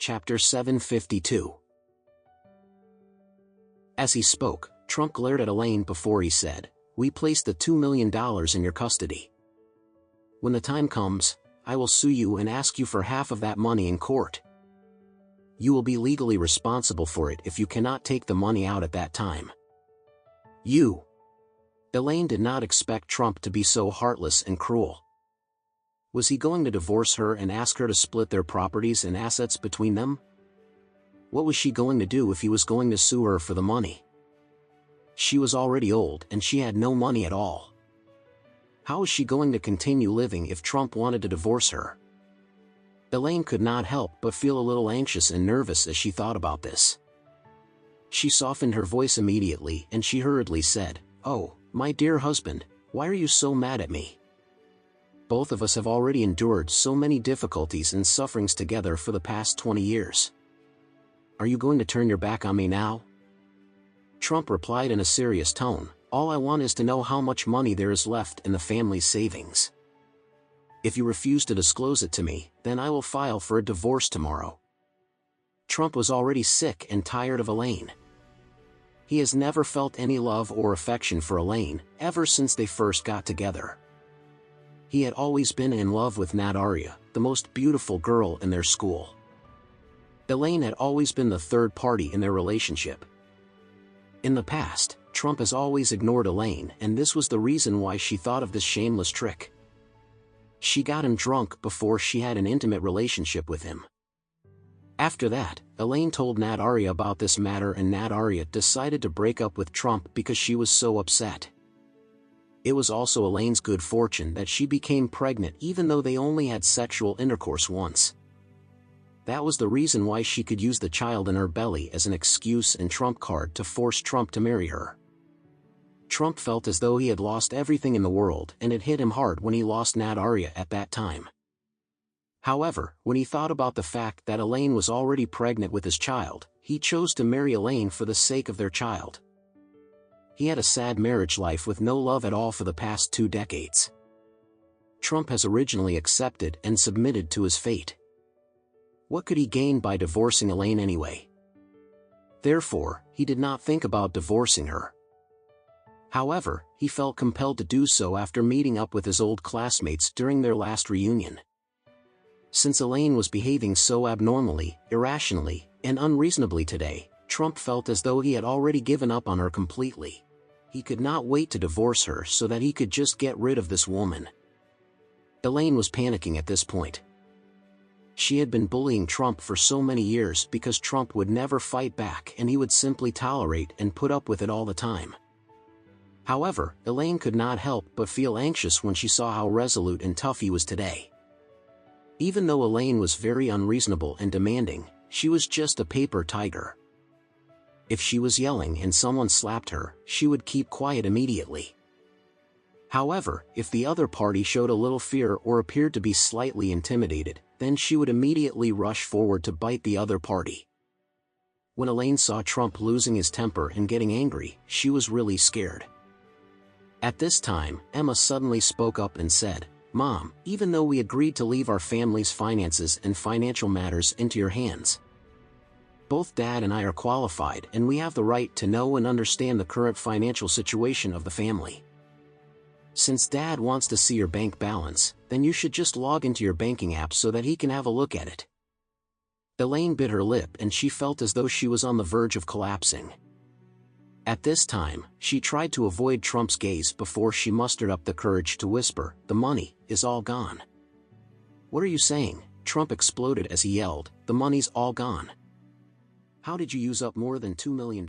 Chapter 752. As he spoke, Trump glared at Elaine before he said, "We placed the $2 million in your custody. When the time comes, I will sue you and ask you for half of that money in court. You will be legally responsible for it if you cannot take the money out at that time." You. Elaine did not expect Trump to be so heartless and cruel. Was he going to divorce her and ask her to split their properties and assets between them? What was she going to do if he was going to sue her for the money? She was already old and she had no money at all. How was she going to continue living if Trump wanted to divorce her? Elaine could not help but feel a little anxious and nervous as she thought about this. She softened her voice immediately and she hurriedly said, "Oh, my dear husband, why are you so mad at me? Both of us have already endured so many difficulties and sufferings together for the past 20 years. Are you going to turn your back on me now?" Trump replied in a serious tone, "All I want is to know how much money there is left in the family's savings. If you refuse to disclose it to me, then I will file for a divorce tomorrow." Trump was already sick and tired of Elaine. He has never felt any love or affection for Elaine, ever since they first got together. He had always been in love with Nadia, the most beautiful girl in their school. Elaine had always been the third party in their relationship. In the past, Trump has always ignored Elaine, and this was the reason why she thought of this shameless trick. She got him drunk before she had an intimate relationship with him. After that, Elaine told Nadia about this matter and Nadia decided to break up with Trump because she was so upset. It was also Elaine's good fortune that she became pregnant even though they only had sexual intercourse once. That was the reason why she could use the child in her belly as an excuse and trump card to force Trump to marry her. Trump felt as though he had lost everything in the world and it hit him hard when he lost Nadia at that time. However, when he thought about the fact that Elaine was already pregnant with his child, he chose to marry Elaine for the sake of their child. He had a sad marriage life with no love at all for the past 2 decades. Trump has originally accepted and submitted to his fate. What could he gain by divorcing Elaine anyway? Therefore, he did not think about divorcing her. However, he felt compelled to do so after meeting up with his old classmates during their last reunion. Since Elaine was behaving so abnormally, irrationally, and unreasonably today, Trump felt as though he had already given up on her completely. He could not wait to divorce her so that he could just get rid of this woman. Elaine was panicking at this point. She had been bullying Trump for so many years because Trump would never fight back and he would simply tolerate and put up with it all the time. However, Elaine could not help but feel anxious when she saw how resolute and tough he was today. Even though Elaine was very unreasonable and demanding, she was just a paper tiger. If she was yelling and someone slapped her, she would keep quiet immediately. However, if the other party showed a little fear or appeared to be slightly intimidated, then she would immediately rush forward to bite the other party. When Elaine saw Trump losing his temper and getting angry, she was really scared. At this time, Emma suddenly spoke up and said, "Mom, even though we agreed to leave our family's finances and financial matters into your hands, both Dad and I are qualified and we have the right to know and understand the current financial situation of the family. Since Dad wants to see your bank balance, then you should just log into your banking app so that he can have a look at it." Elaine bit her lip and she felt as though she was on the verge of collapsing. At this time, she tried to avoid Trump's gaze before she mustered up the courage to whisper, "The money is all gone." "What are you saying?" Trump exploded as he yelled, "The money's all gone. How did you use up more than $2 million?